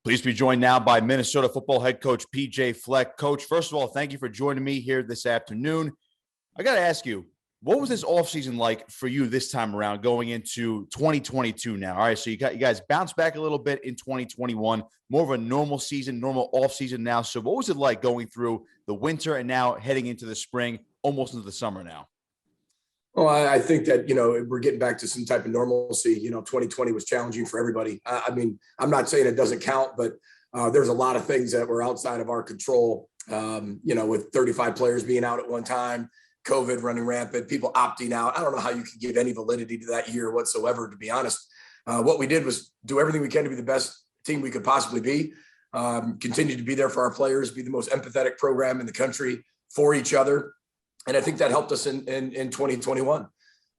Pleased to be joined now by Minnesota football head coach PJ Fleck. Coach, first of all, thank you for joining me here this afternoon. I got to ask you, what was this offseason like for you this time around going into 2022 now? All right, so you guys bounced back a little bit in 2021, more of a normal season, normal offseason now. So what was it like going through the winter and now heading into the spring, almost into the summer now? Well, I think that, we're getting back to some type of normalcy. 2020 was challenging for everybody. I mean, I'm not saying it doesn't count, but there's a lot of things that were outside of our control, with 35 players being out at one time, COVID running rampant, people opting out. I don't know how you can give any validity to that year whatsoever, to be honest. What we did was do everything we can to be the best team we could possibly be, continue to be there for our players, be the most empathetic program in the country for each other. And I think that helped us in 2021.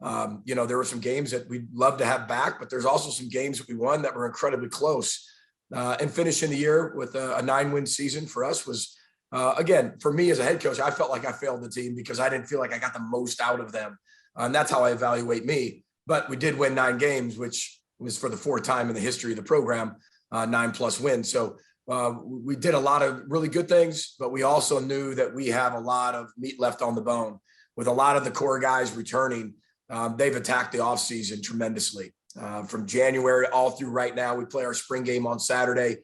There were some games that we'd love to have back, but there's also some games that we won that were incredibly close. And finishing the year with a 9-win season for us was, again, for me as a head coach, I felt like I failed the team because I didn't feel like I got the most out of them. And that's how I evaluate me. But we did win 9 games, which was for the 4th time in the history of the program, 9+ wins. So we did a lot of really good things, but we also knew that we have a lot of meat left on the bone. With a lot of the core guys returning, they've attacked the offseason tremendously. From January all through right now, we play our spring game on Saturday.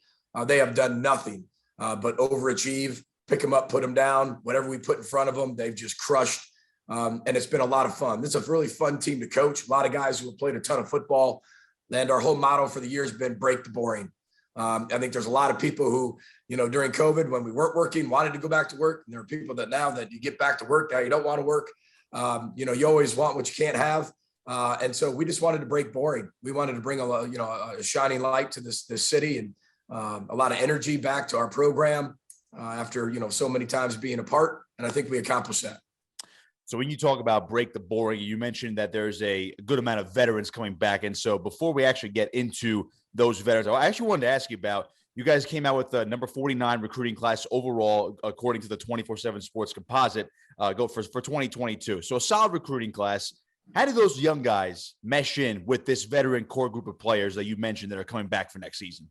They have done nothing but overachieve, pick them up, put them down. Whatever we put in front of them, they've just crushed. And it's been a lot of fun. This is a really fun team to coach. A lot of guys who have played a ton of football. And our whole motto for the year has been break the boring. I think there's a lot of people who, during COVID, when we weren't working, wanted to go back to work. And there are people that now that you get back to work, now you don't want to work. You always want what you can't have. And so we just wanted to break boring. We wanted to bring a shining light to this city and a lot of energy back to our program after, so many times being apart. And I think we accomplished that. So when you talk about break the boring, you mentioned that there's a good amount of veterans coming back. And so before we actually get into those veterans, I actually wanted to ask you about, you guys came out with the number 49 recruiting class overall, according to the 24/7 Sports Composite, Gophers for 2022. So a solid recruiting class. How do those young guys mesh in with this veteran core group of players that you mentioned that are coming back for next season?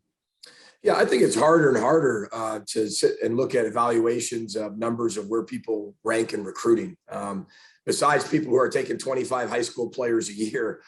Yeah, I think it's harder and harder to sit and look at evaluations of numbers of where people rank in recruiting. Besides people who are taking 25 high school players a year,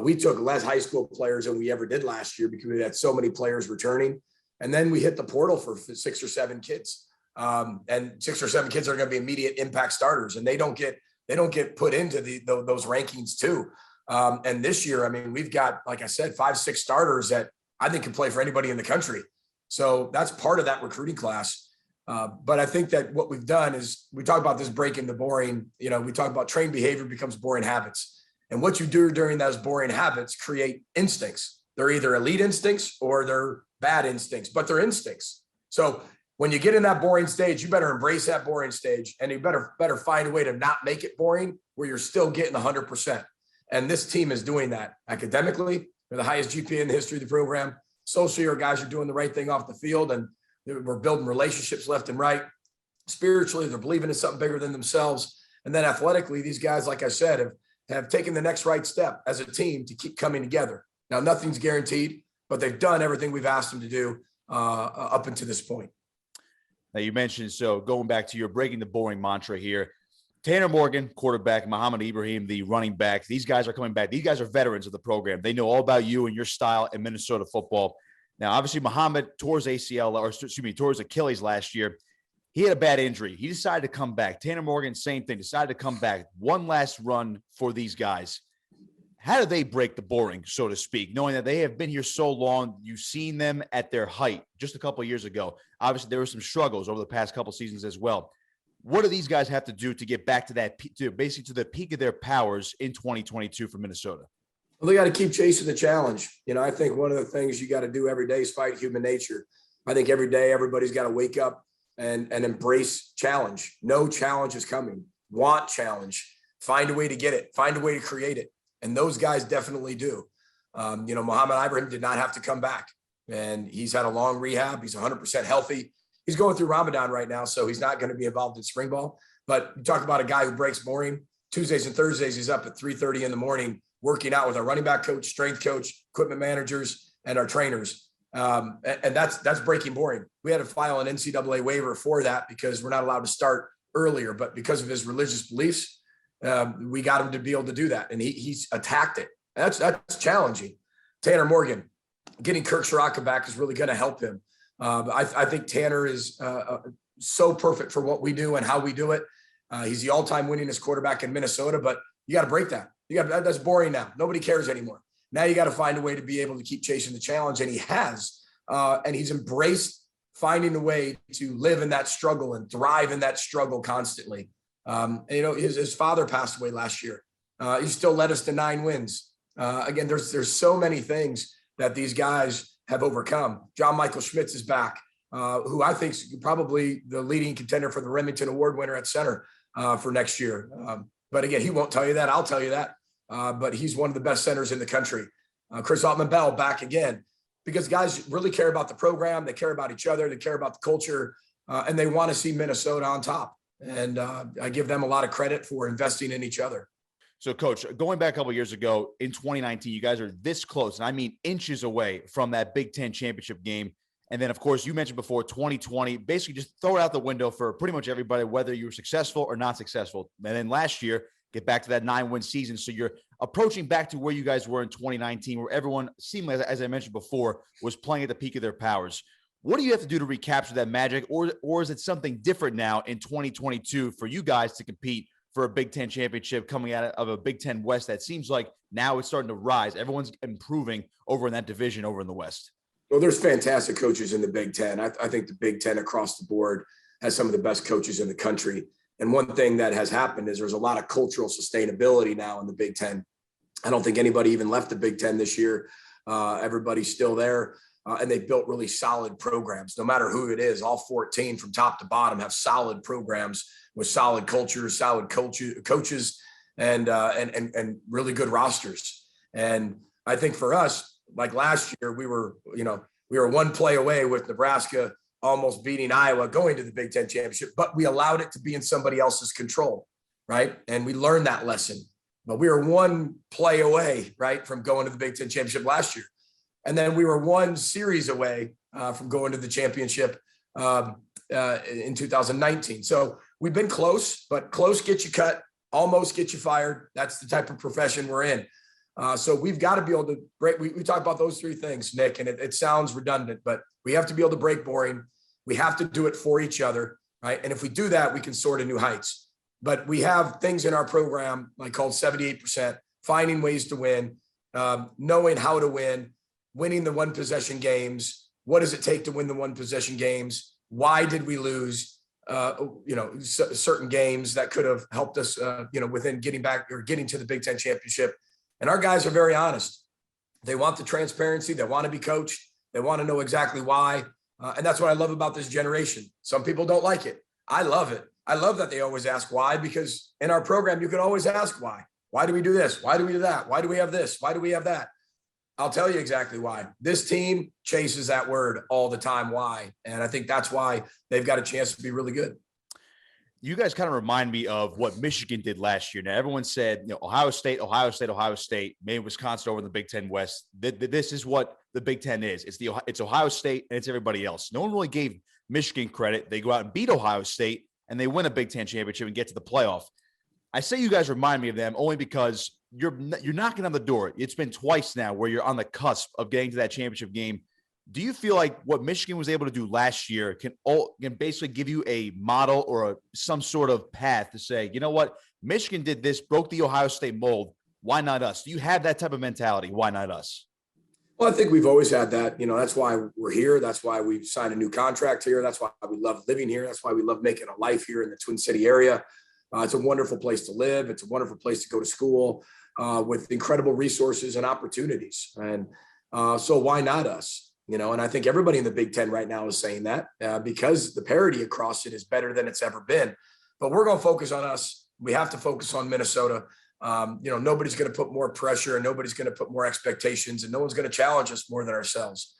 we took less high school players than we ever did last year because we had so many players returning. And then we hit the portal for 6 or 7 kids. And 6 or 7 kids are going to be immediate impact starters, and they don't get put into those rankings too. And this year, I mean, we've got, like I said, 5, 6 starters that I think can play for anybody in the country. So that's part of that recruiting class. But I think that what we've done is we talk about this breaking the boring. We talk about trained behavior becomes boring habits. And what you do during those boring habits create instincts. They're either elite instincts or they're bad instincts, but they're instincts. So when you get in that boring stage, you better embrace that boring stage, and you better find a way to not make it boring where you're still getting 100%. And this team is doing that academically. They're the highest GPA in the history of the program. Socially, our guys are doing the right thing off the field, and we're building relationships left and right. Spiritually, they're believing in something bigger than themselves. And then athletically, these guys, like I said, have taken the next right step as a team to keep coming together. Now, nothing's guaranteed, but they've done everything we've asked them to do up until this point. Now, you mentioned, so going back to your breaking the boring mantra here, Tanner Morgan, quarterback, Muhammad Ibrahim, the running back, these guys are coming back. These guys are veterans of the program. They know all about you and your style in Minnesota football. Now, obviously, Muhammad tore his Achilles last year. He had a bad injury. He decided to come back. Tanner Morgan, same thing, decided to come back. One last run for these guys. How do they break the boring, so to speak, knowing that they have been here so long? You've seen them at their height just a couple of years ago. Obviously, there were some struggles over the past couple of seasons as well. What do these guys have to do to get back to that, basically to the peak of their powers in 2022 for Minnesota? Well, they got to keep chasing the challenge. I think one of the things you got to do every day is fight human nature. I think every day everybody's got to wake up and embrace challenge. No challenge is coming. Want challenge. Find a way to get it. Find a way to create it. And those guys definitely do. Muhammad Ibrahim did not have to come back, and he's had a long rehab. He's 100% healthy. He's going through Ramadan right now, so he's not going to be involved in spring ball. But you talk about a guy who breaks boring. Tuesdays and Thursdays, he's up at 3:30 in the morning working out with our running back coach, strength coach, equipment managers, and our trainers. And that's breaking boring. We had to file an NCAA waiver for that because we're not allowed to start earlier, but because of his religious beliefs, we got him to be able to do that. And he's attacked it. That's challenging. Tanner Morgan, getting Kirk Shiraka back is really going to help him. I think Tanner is so perfect for what we do and how we do it. He's the all-time winningest quarterback in Minnesota, but you got to break that. That's boring now. Nobody cares anymore. Now you got to find a way to be able to keep chasing the challenge, and he has. And he's embraced finding a way to live in that struggle and thrive in that struggle constantly. His father passed away last year. He still led us to 9 wins. Again, there's so many things that these guys have overcome. John Michael Schmitz is back, who I think is probably the leading contender for the Remington Award winner at center for next year. But again, he won't tell you that. I'll tell you that. But he's one of the best centers in the country. Chris Altman-Bell back again, because guys really care about the program. They care about each other. They care about the culture, and they want to see Minnesota on top. And I give them a lot of credit for investing in each other. So, Coach, going back a couple of years ago in 2019, you guys are this close, and I mean inches away from that Big Ten championship game. And then, of course, you mentioned before 2020, basically just throw it out the window for pretty much everybody, whether you were successful or not successful. And then last year, get back to that 9-win season. So you're approaching back to where you guys were in 2019, where everyone seemed, as I mentioned before, was playing at the peak of their powers. What do you have to do to recapture that magic? Or is it something different now in 2022 for you guys to compete for a Big Ten championship coming out of a Big Ten West that seems like now it's starting to rise? Everyone's improving over in that division over in the West. Well, there's fantastic coaches in the Big Ten. I think the Big Ten across the board has some of the best coaches in the country. And one thing that has happened is there's a lot of cultural sustainability now in the Big Ten. I don't think anybody even left the Big Ten this year. Everybody's still there. And they built really solid programs. No matter who it is, all 14 from top to bottom have solid programs with solid cultures, solid coaches, and really good rosters. And I think for us, like last year, we were one play away with Nebraska almost beating Iowa, going to the Big Ten championship, but we allowed it to be in somebody else's control, right? And we learned that lesson. But we were one play away, right, from going to the Big Ten championship last year. And then we were one series away from going to the championship in 2019. So we've been close, but close gets you cut, almost get you fired. That's the type of profession we're in. So we've got to be able to break. We talk about those 3 things, Nick, and it sounds redundant, but we have to be able to break boring. We have to do it for each other, right? And if we do that, we can soar to new heights. But we have things in our program like called 78%, finding ways to win, knowing how to win, winning the 1-possession games. What does it take to win the 1-possession games? Why did we lose? Certain games that could have helped us, within getting back or getting to the Big Ten championship. And our guys are very honest. They want the transparency. They want to be coached. They want to know exactly why. And that's what I love about this generation. Some people don't like it. I love it. I love that they always ask why, because in our program, you can always ask why. Why do we do this? Why do we do that? Why do we have this? Why do we have that? I'll tell you exactly why. This team chases that word all the time. Why? And I think that's why they've got a chance to be really good. You guys kind of remind me of what Michigan did last year. Now, everyone said, Ohio State, maybe Wisconsin over in the Big Ten West. This is what the Big Ten is. It's Ohio State and it's everybody else. No one really gave Michigan credit. They go out and beat Ohio State and they win a Big Ten championship and get to the playoff. I say you guys remind me of them only because you're knocking on the door. It's been twice now where you're on the cusp of getting to that championship game. Do you feel like what Michigan was able to do last year can basically give you a model or some sort of path to say, you know what, Michigan did this, broke the Ohio State mold. Why not us? Do you have that type of mentality? Why not us? Well, I think we've always had that. That's why we're here. That's why we've signed a new contract here. That's why we love living here. That's why we love making a life here in the Twin City area. It's a wonderful place to live. It's a wonderful place to go to school with incredible resources and opportunities. And so why not us? And I think everybody in the Big Ten right now is saying that because the parity across it is better than it's ever been. But we're going to focus on us. We have to focus on Minnesota. Nobody's going to put more pressure and nobody's going to put more expectations and no one's going to challenge us more than ourselves.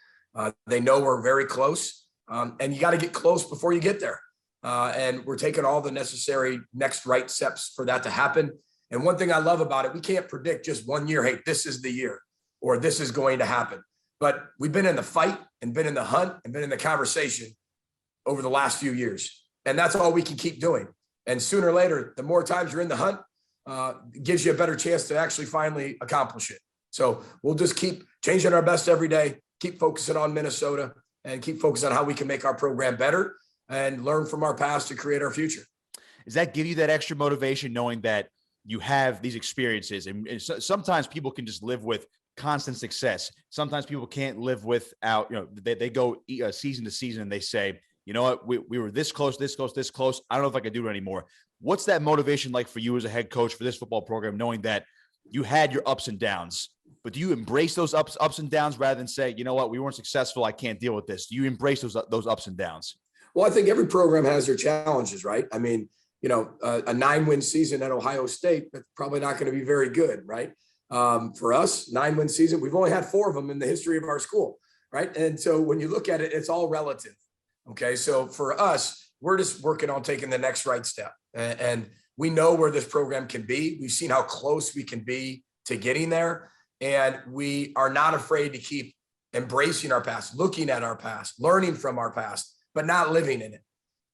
They know we're very close and you got to get close before you get there. And we're taking all the necessary next right steps for that to happen. And one thing I love about it, we can't predict just one year, hey, this is the year or this is going to happen. But we've been in the fight. and been in the hunt and been in the conversation over the last few years. And that's all we can keep doing. And sooner or later, the more times you're in the hunt, gives you a better chance to actually finally accomplish it. So we'll just keep changing our best every day, keep focusing on Minnesota, and keep focusing on how we can make our program better and learn from our past to create our future. Does that give you that extra motivation knowing that you have these experiences? And sometimes people can just live with constant success. Sometimes people can't live without, they go season to season and they say, you know what, we were this close, this close, this close. I don't know if I can do it anymore. What's that motivation like for you as a head coach for this football program, knowing that you had your ups and downs, but do you embrace those ups and downs rather than say, you know what, we weren't successful, I can't deal with this? Do you embrace those ups and downs? Well, I think every program has their challenges, right? I mean, a 9-win season at Ohio State, that's probably not going to be very good, right? For us, 9-win season, we've only had 4 of them in the history of our school, right? And so when you look at it, it's all relative. Okay. So for us, we're just working on taking the next right step. And we know where this program can be. We've seen how close we can be to getting there. And we are not afraid to keep embracing our past, looking at our past, learning from our past, but not living in it.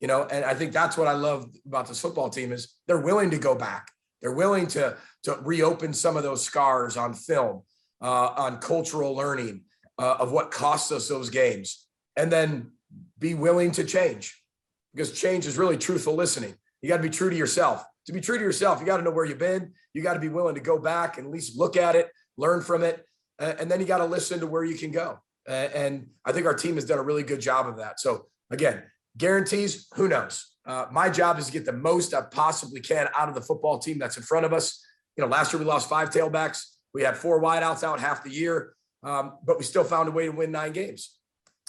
And I think that's what I love about this football team is they're willing to go back. They're willing to reopen some of those scars on film, on cultural learning of what costs us those games, and then be willing to change, because change is really truthful listening. You got to be true to yourself. To be true to yourself, you got to know where you've been. You got to be willing to go back and at least look at it, learn from it, and then you got to listen to where you can go. And I think our team has done a really good job of that. So again, guarantees, who knows? My job is to get the most I possibly can out of the football team that's in front of us. Last year we lost 5 tailbacks. We had 4 wideouts out half the year, but we still found a way to win 9 games.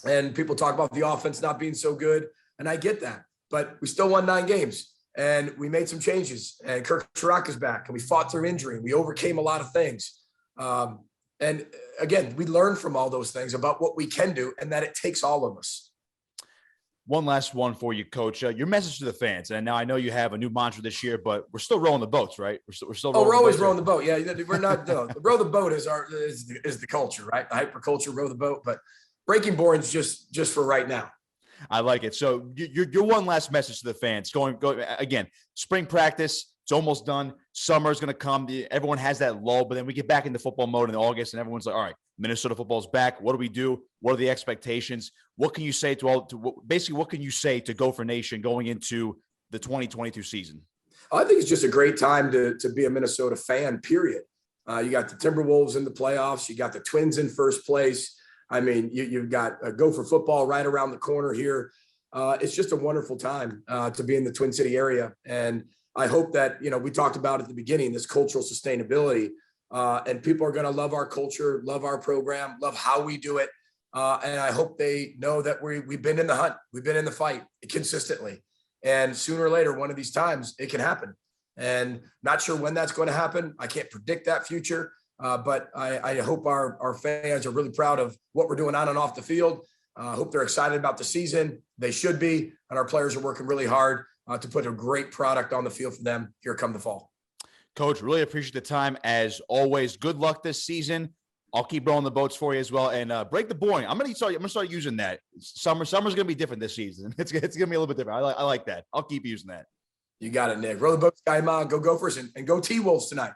And people talk about the offense not being so good, and I get that. But we still won 9 games, and we made some changes. And Kirk Chirac is back, and we fought through injury, and we overcame a lot of things. And again, we learned from all those things about what we can do, and that it takes all of us. One last one for you, Coach. Your message to the fans. And now I know you have a new mantra this year, but we're still rowing the boats, right? We're still. We're always rowing the boat. Yeah, we're not. Row the boat is the culture, right? The hyper-culture, row the boat. But breaking boring is just for right now. I like it. So your one last message to the fans. Going again. Spring practice. It's almost done. Summer's going to come. Everyone has that lull, but then we get back into football mode in August, and everyone's like, all right, Minnesota football's back. What do we do? What are the expectations? What can you say what can you say to Gopher Nation going into the 2022 season? I think it's just a great time to be a Minnesota fan, period. You got the Timberwolves in the playoffs. You got the Twins in first place. I mean, you've got Gopher football right around the corner here. It's just a wonderful time to be in the Twin City area. And I hope that, we talked about at the beginning, this cultural sustainability, and people are going to love our culture, love our program, love how we do it. And I hope they know that we've been in the hunt. We've been in the fight consistently. And sooner or later, one of these times, it can happen. And not sure when that's going to happen. I can't predict that future. But I hope our fans are really proud of what we're doing on and off the field. I hope they're excited about the season. They should be. And our players are working really hard to put a great product on the field for them here come the fall. Coach, really appreciate the time as always. Good luck this season. I'll keep rowing the boats for you as well. And break the boring. I'm gonna start using that. Summer's gonna be different this season. It's gonna be a little bit different. I like that. I'll keep using that. You got it, Nick. Row the boat, Sky Ma, go Gophers, and go T-Wolves tonight.